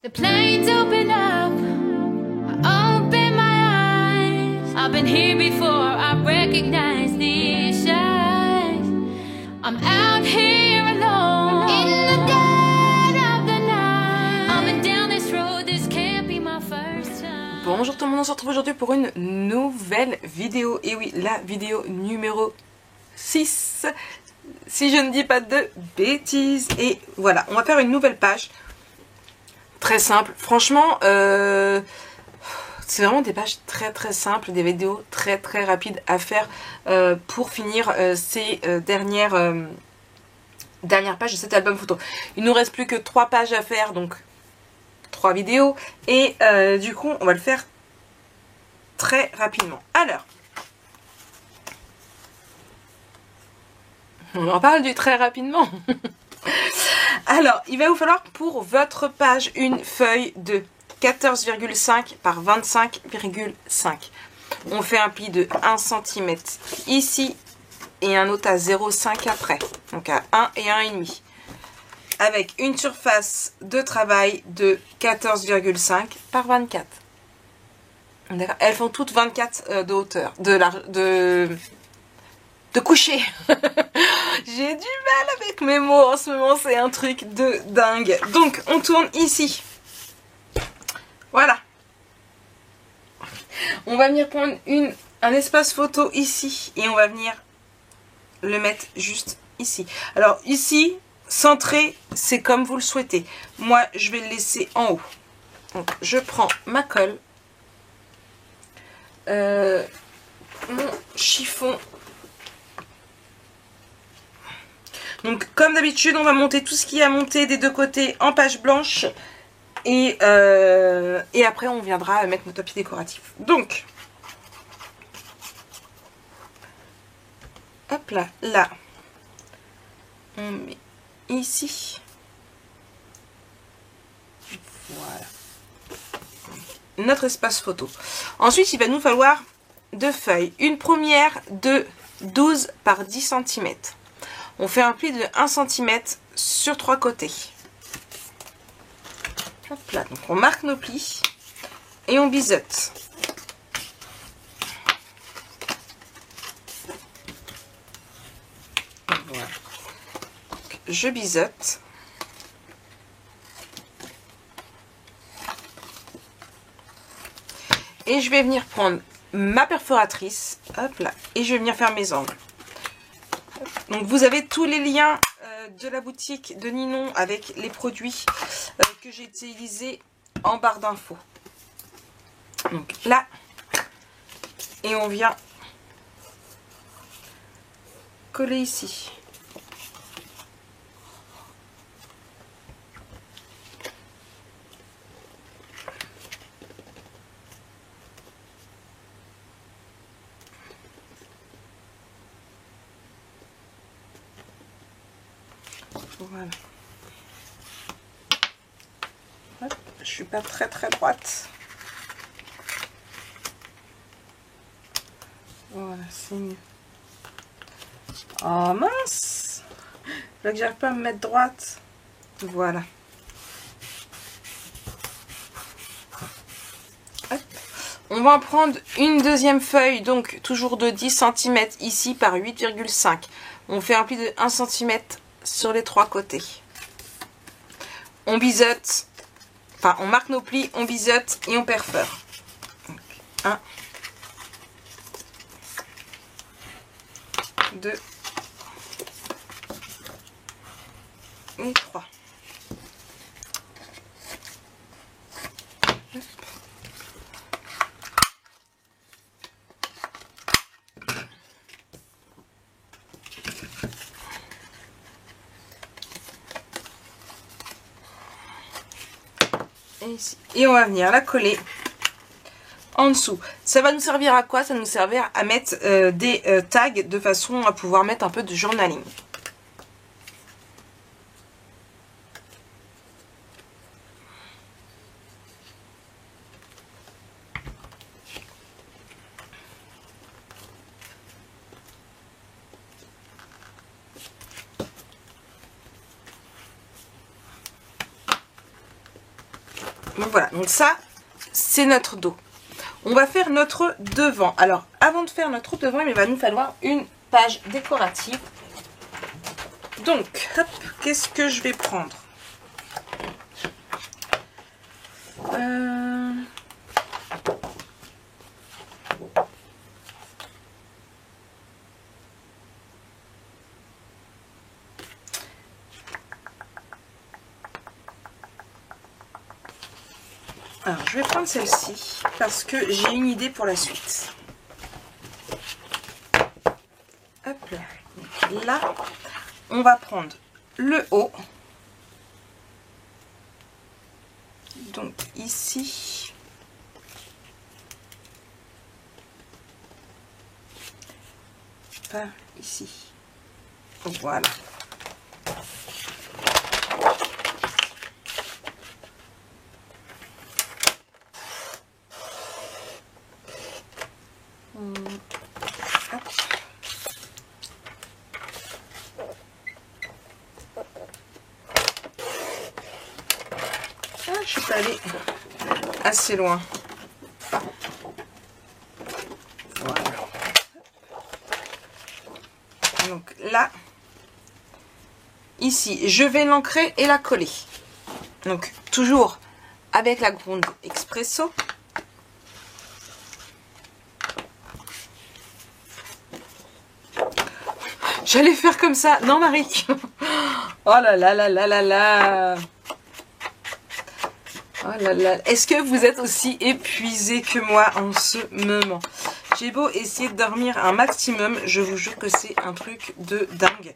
The planes open up, I open my eyes. I've been here before, I recognize these eyes. I'm out here alone, in the dead of the night. I've been down this road, this can't be my first time. Bonjour tout le monde, on se retrouve aujourd'hui pour une nouvelle vidéo. Et oui, la vidéo numéro 6, si je ne dis pas de bêtises. Et voilà, on va faire une nouvelle page. Très simple, franchement, c'est vraiment des pages très simples, des vidéos très rapides à faire pour finir ces dernières pages de cet album photo. Il nous reste plus que 3 pages à faire, donc 3 vidéos, et du coup on va le faire très rapidement. Alors, on en parle du très rapidement. Alors, il va vous falloir pour votre page une feuille de 14,5 par 25,5. On fait un pli de 1 cm ici et un autre à 0,5 après. Donc à 1 et 1,5. Avec une surface de travail de 14,5 par 24. Elles font toutes 24 de hauteur, de coucher. J'ai du mal avec mes mots en ce moment, c'est un truc de dingue. Donc on tourne ici. Voilà. On va venir prendre un espace photo ici et on va venir le mettre juste ici. Alors ici, centré, c'est comme vous le souhaitez. Moi, je vais le laisser en haut. Donc je prends ma colle, mon chiffon. Donc comme d'habitude, on va monter tout ce qui est à monter des deux côtés en page blanche. Et après, on viendra mettre nos tapis décoratifs. Donc, hop là, là. On met ici. Voilà. Notre espace photo. Ensuite, il va nous falloir 2 feuilles. Une première de 12 par 10 cm. On fait un pli de 1 cm sur 3 côtés. Hop là, donc on marque nos plis et on biseute. Voilà. Donc, je biseute. Et je vais venir prendre ma perforatrice, hop là, et je vais venir faire mes angles. Donc vous avez tous les liens de la boutique de Ninon avec les produits que j'ai utilisés en barre d'infos. Donc là, et on vient coller ici. Voilà. Hop, je suis pas très droite. Voilà, c'est mieux. Oh mince! Là que j'arrive pas à me mettre droite. Voilà. Hop. On va en prendre une deuxième feuille, donc toujours de 10 cm ici par 8,5. On fait un pli de 1 cm sur les 3 côtés. On biseute, enfin on marque nos plis, on biseute et on perfore. Donc, 1, 2 et 3. Et on va venir la coller en dessous. Ça va nous servir à quoi? Ça va nous servir à mettre des tags de façon à pouvoir mettre un peu de journaling. Donc voilà, donc ça, c'est notre dos. On va faire notre devant. Alors, avant de faire notre devant, il va nous falloir une page décorative. Donc, hop, qu'est-ce que je vais prendre? Alors, je vais prendre celle-ci parce que j'ai une idée pour la suite. Hop là. Donc, là, on va prendre le haut. Donc, ici. Par ici. Voilà. Je suis pas allée assez loin. Voilà. Donc là, ici, je vais l'ancrer et la coller. Donc toujours avec la gronde expresso. J'allais faire comme ça. Non, Marie. Oh là là là là là là. Oh là là. Est-ce que vous êtes aussi épuisé que moi en ce moment? J'ai beau essayer de dormir un maximum, je vous jure que c'est un truc de dingue.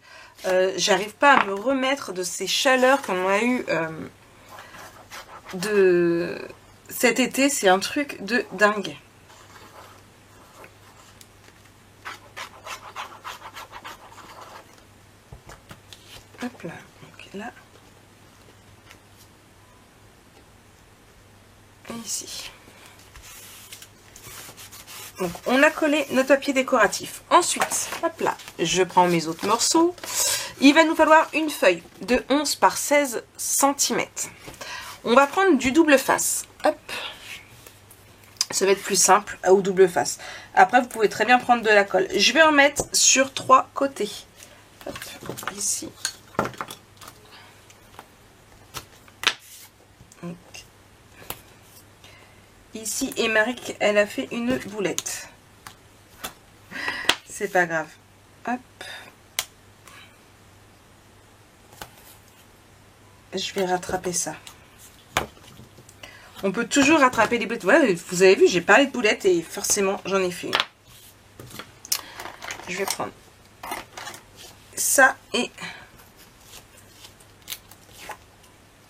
J'arrive pas à me remettre de ces chaleurs qu'on a eu de cet été. C'est un truc de dingue. Hop là, donc là. Et ici. Donc on a collé notre papier décoratif. Ensuite, hop là, je prends mes autres morceaux. Il va nous falloir une feuille de 11 par 16 cm. On va prendre du double face. Hop. Ça va être plus simple au double face. Après, vous pouvez très bien prendre de la colle. Je vais en mettre sur 3 côtés. Hop, ici. Donc, ici, et Marie, elle a fait une boulette. C'est pas grave. Hop. Je vais rattraper ça. On peut toujours rattraper les boulettes. Voilà, vous avez vu, j'ai parlé de boulettes et forcément, j'en ai fait une. Je vais prendre ça et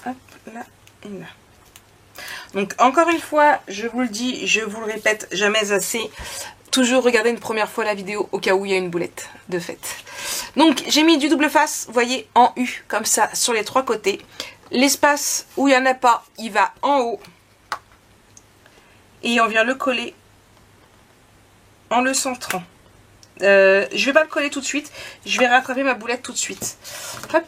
hop, là et là. Donc, encore une fois, je vous le dis, je vous le répète jamais assez. Toujours regarder une première fois la vidéo au cas où il y a une boulette de fait. Donc, j'ai mis du double face, vous voyez, en U, comme ça, sur les 3 côtés. L'espace où il n'y en a pas, il va en haut. Et on vient le coller en le centrant. Je vais pas le coller tout de suite. Je vais rattraper ma boulette tout de suite. Hop.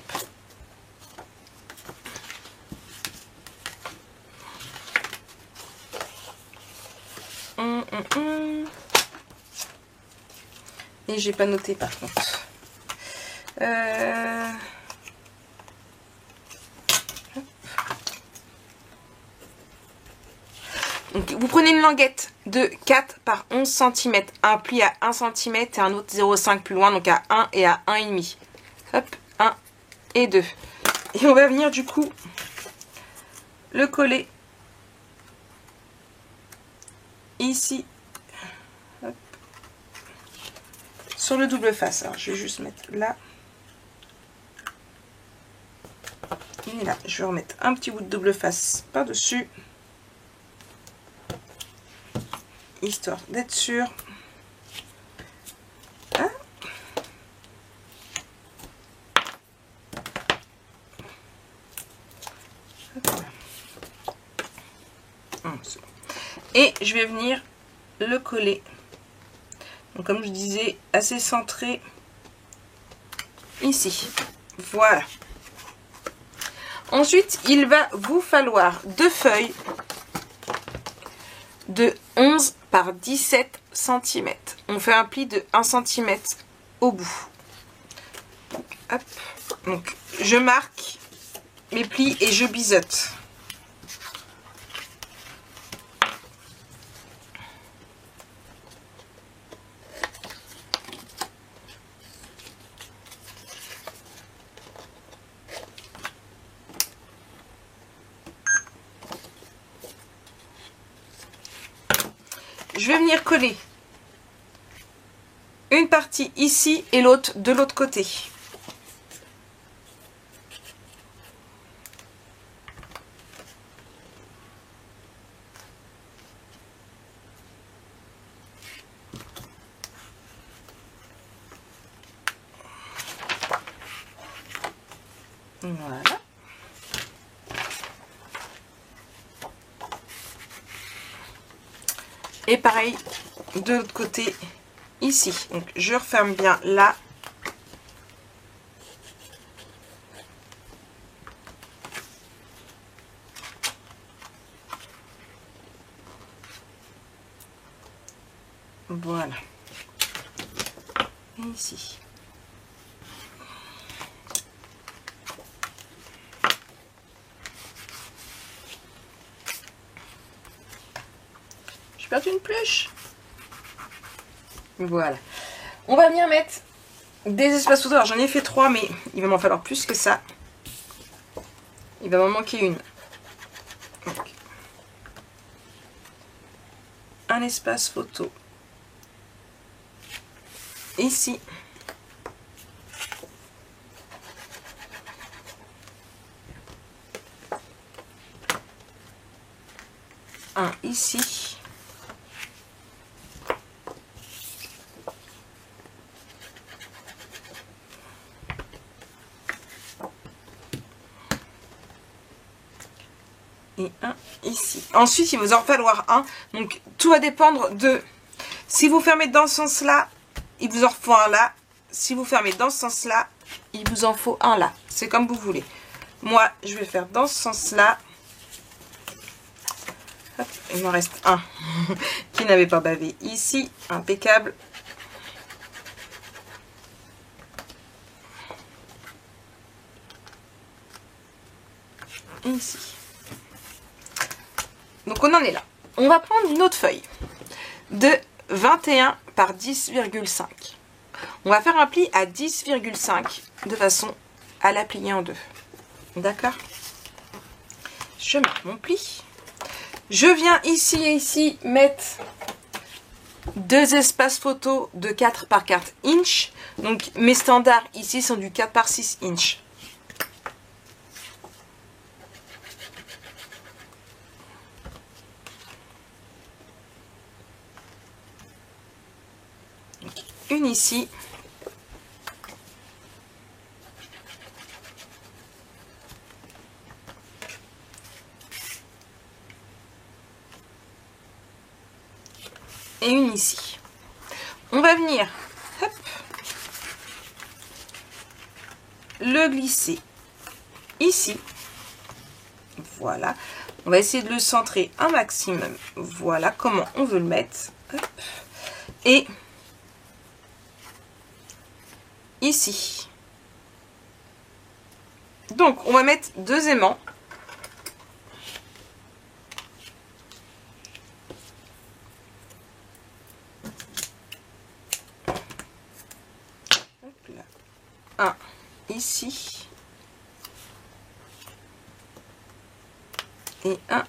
Et j'ai pas noté par contre. Donc, vous prenez une languette de 4 par 11 cm, un pli à 1 cm et un autre 0,5 plus loin, donc à 1 et à 1,5. Hop, 1 et 2. Et on va venir du coup le coller ici, hop, sur le double face. Alors je vais juste mettre là. Et là, je vais remettre un petit bout de double face par-dessus. Histoire d'être sûr. Ah. Et je vais venir le coller. Donc, comme je disais, assez centré ici. Voilà. Ensuite, il va vous falloir 2 feuilles de 11 par 17 cm. On fait un pli de 1 cm au bout. Hop. Donc, je marque mes plis et je biseaute. Je vais venir coller une partie ici et l'autre de l'autre côté. Voilà. Et pareil de l'autre côté ici. Donc je referme bien là. Voilà. Et ici. J'ai perdu une pluche. Voilà. On va venir mettre des espaces photos. Alors j'en ai fait 3, mais il va m'en falloir plus que ça. Il va m'en manquer une. Donc, un espace photo. Ici. Un ici. Et un ici. Ensuite, il vous en falloir un. Donc, tout va dépendre de... Si vous fermez dans ce sens-là, il vous en faut un là. Si vous fermez dans ce sens-là, il vous en faut un là. C'est comme vous voulez. Moi, je vais faire dans ce sens-là. Hop, il m'en reste un qui n'avait pas bavé ici. Impeccable. Et ici. Donc on en est là. On va prendre une autre feuille de 21 par 10,5. On va faire un pli à 10,5 de façon à la plier en deux. D'accord? Je mets mon pli. Je viens ici et ici mettre 2 espaces photos de 4 par 4 inch. Donc mes standards ici sont du 4 par 6 inch. Une ici. Et une ici. On va venir hop, le glisser ici. Voilà. On va essayer de le centrer un maximum. Voilà comment on veut le mettre. Hop. Et ici. Donc, on va mettre 2 aimants. Hop là. Un ici. Et un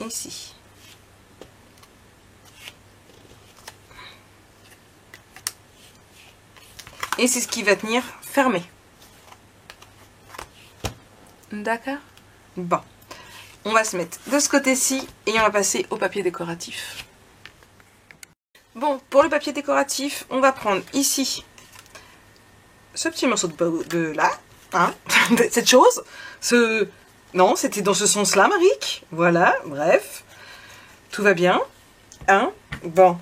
ici. Et c'est ce qui va tenir fermé. D'accord? Bon. On va se mettre de ce côté-ci et on va passer au papier décoratif. Bon, pour le papier décoratif, on va prendre ici ce petit morceau de là. Hein, cette chose. Non, c'était dans ce sens-là, Maric. Voilà, bref. Tout va bien. Hein? Bon.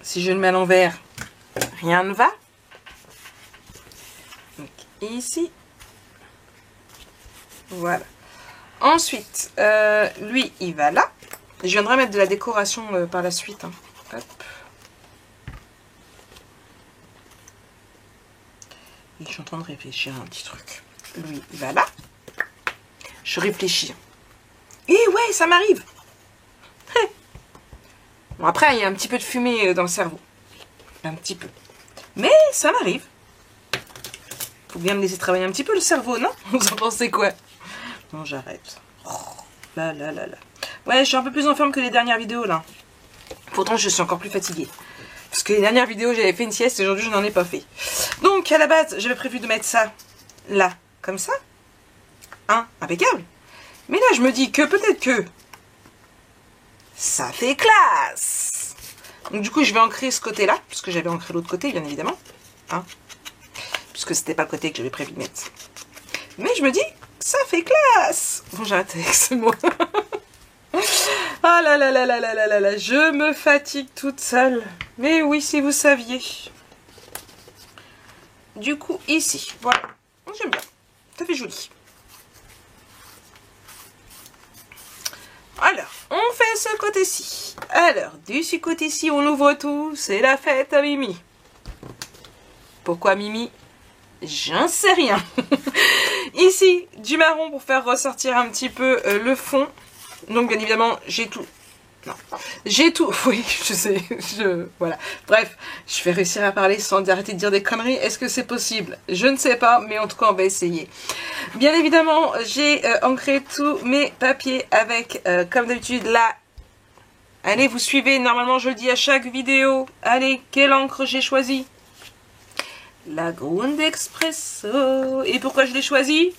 Si je le mets à l'envers, rien ne va. Donc, ici. Voilà. Ensuite, lui, il va là. Je viendrai mettre de la décoration par la suite. Hein. Hop. Et je suis en train de réfléchir à un petit truc. Lui, il va là. Je réfléchis. Et ouais, ça m'arrive. Bon, après, il y a un petit peu de fumée dans le cerveau. Un petit peu. Mais ça m'arrive. Faut bien me laisser travailler un petit peu le cerveau, non? Vous en pensez quoi? Non, j'arrête. Oh, là, là, là, là. Ouais, je suis un peu plus en forme que les dernières vidéos, là. Pourtant, je suis encore plus fatiguée. Parce que les dernières vidéos, j'avais fait une sieste et aujourd'hui, je n'en ai pas fait. Donc, à la base, j'avais prévu de mettre ça là, comme ça. Hein, impeccable. Mais là, je me dis que peut-être que ça fait classe. Donc, du coup, je vais ancrer ce côté-là, parce que j'avais ancré l'autre côté, bien évidemment. Hein, puisque c'était pas le côté que j'avais prévu de mettre. Mais je me dis, ça fait classe. Bon, j'arrête avec ce mot. Ah là là là là là là là là, je me fatigue toute seule. Mais oui, si vous saviez. Du coup, ici, voilà. J'aime bien. Ça fait joli. Alors, on fait ce côté-ci. Alors, du côté-ci, on ouvre tout. C'est la fête à Mimi. Pourquoi Mimi? J'en sais rien. Ici, du marron pour faire ressortir un petit peu le fond. Donc, bien évidemment, j'ai tout. Non, j'ai tout. Oui, je sais. Voilà. Bref, je vais réussir à parler sans arrêter de dire des conneries. Est-ce que c'est possible? Je ne sais pas, mais en tout cas, on va essayer. Bien évidemment, j'ai ancré tous mes papiers avec, comme d'habitude, là. Allez, vous suivez. Normalement, je le dis à chaque vidéo. Allez, quelle encre j'ai choisi? La Grande Expresso. Et pourquoi je l'ai choisi?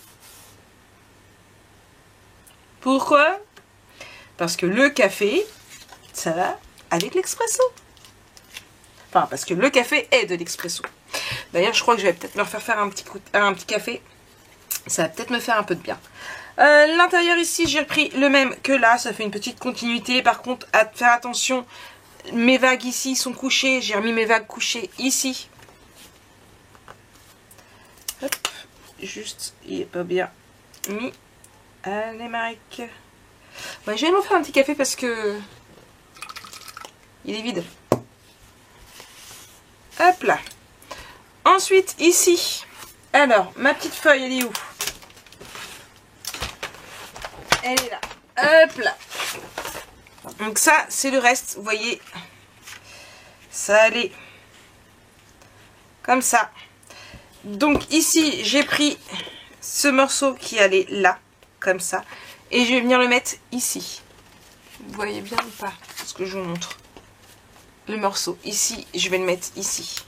Pourquoi? Parce que le café, ça va avec l'expresso. Enfin, parce que le café est de l'expresso. D'ailleurs, je crois que je vais peut-être me refaire faire un petit café. Ça va peut-être me faire un peu de bien. L'intérieur ici, j'ai repris le même que là. Ça fait une petite continuité. Par contre, à faire attention, mes vagues ici sont couchées. J'ai remis mes vagues couchées ici. Hop, juste, il n'est pas bien mis. Allez, Marek. Ouais, je vais m'en faire un petit café parce que il est vide. Hop là. Ensuite, ici. Alors, ma petite feuille, elle est où? Elle est là. Hop là. Donc ça, c'est le reste. Vous voyez, ça allait comme ça. Donc ici, j'ai pris ce morceau qui allait là, comme ça. Et je vais venir le mettre ici. Vous voyez bien ou pas? Ce que je vous montre. Le morceau. Ici, je vais le mettre ici.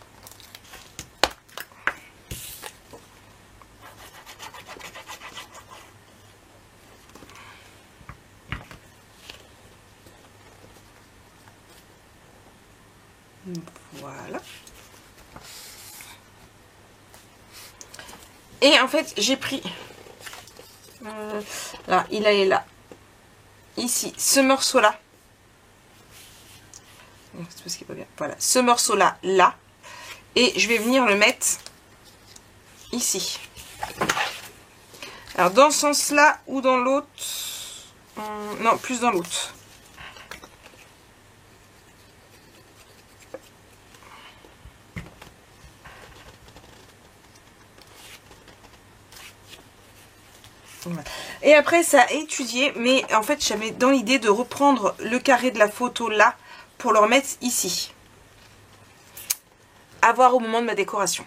Voilà. Et en fait, j'ai pris... là, il est là. Ici, ce morceau-là. C'est parce qu'il est pas bien. Voilà, ce morceau-là, là. Et je vais venir le mettre ici. Alors, dans ce sens-là ou dans l'autre. Non, plus dans l'autre. Et après ça a étudié, mais en fait j'avais dans l'idée de reprendre le carré de la photo là pour le remettre ici. À voir au moment de ma décoration.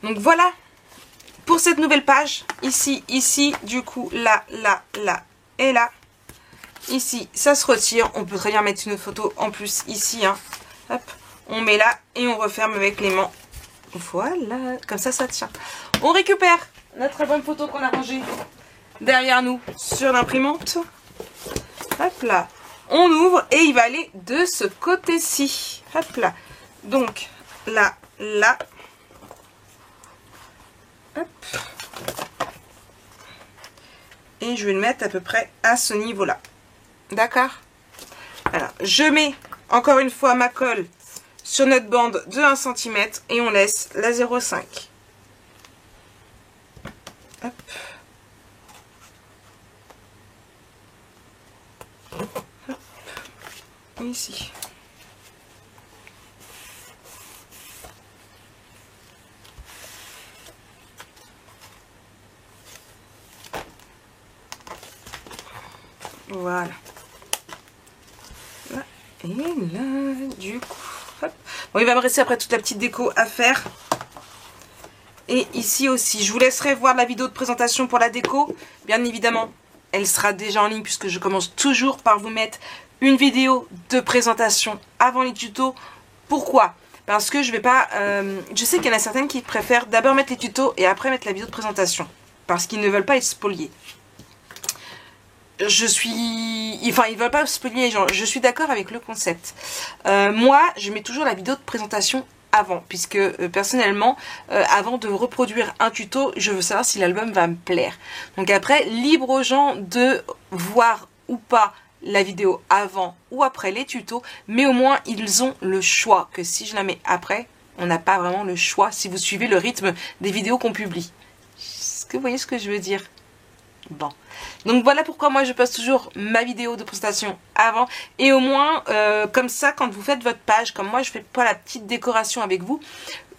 Donc voilà pour cette nouvelle page. Ici, ici, du coup là, là, là et là. Ici, ça se retire. On peut très bien mettre une autre photo en plus ici. Hein. Hop, on met là et on referme avec l'aimant. Voilà, comme ça, ça tient. On récupère notre album photo qu'on a rangé derrière nous sur l'imprimante. Hop là. On ouvre et il va aller de ce côté-ci. Hop là. Donc, là, là. Hop. Et je vais le mettre à peu près à ce niveau-là. D'accord? Alors, je mets encore une fois ma colle sur notre bande de 1 cm et on laisse la 0,5. Hop. Hop. Ici. Voilà. Là et là, du coup. Hop. Bon, il va me rester après toute la petite déco à faire. Et ici aussi, je vous laisserai voir la vidéo de présentation pour la déco. Bien évidemment, elle sera déjà en ligne puisque je commence toujours par vous mettre une vidéo de présentation avant les tutos. Pourquoi ? Parce que je vais pas... je sais qu'il y en a certaines qui préfèrent d'abord mettre les tutos et après mettre la vidéo de présentation. Parce qu'ils ne veulent pas être spoliés. Enfin, ils veulent pas spolier les gens. Je suis d'accord avec le concept. Moi, je mets toujours la vidéo de présentation avant, puisque personnellement, avant de reproduire un tuto, je veux savoir si l'album va me plaire. Donc après, libre aux gens de voir ou pas la vidéo avant ou après les tutos, mais au moins ils ont le choix, que si je la mets après, on n'a pas vraiment le choix si vous suivez le rythme des vidéos qu'on publie. Est-ce que vous voyez ce que je veux dire ? Bon, donc voilà pourquoi moi je poste toujours ma vidéo de présentation avant, et au moins comme ça, quand vous faites votre page, comme moi je fais pas la petite décoration avec vous,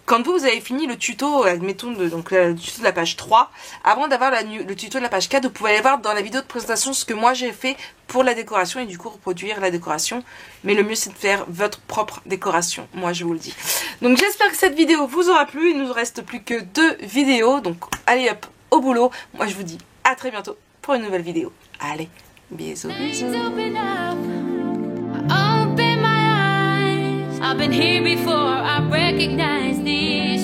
quand vous avez fini le tuto, admettons donc le tuto de la page 3, avant d'avoir le tuto de la page 4, vous pouvez aller voir dans la vidéo de présentation ce que moi j'ai fait pour la décoration et du coup reproduire la décoration. Mais le mieux c'est de faire votre propre décoration, moi je vous le dis. Donc j'espère que cette vidéo vous aura plu, il nous reste plus que 2 vidéos, donc allez hop au boulot. Moi je vous dis à très bientôt pour une nouvelle vidéo. Allez, bisous, bisous. I've been here before, I recognize these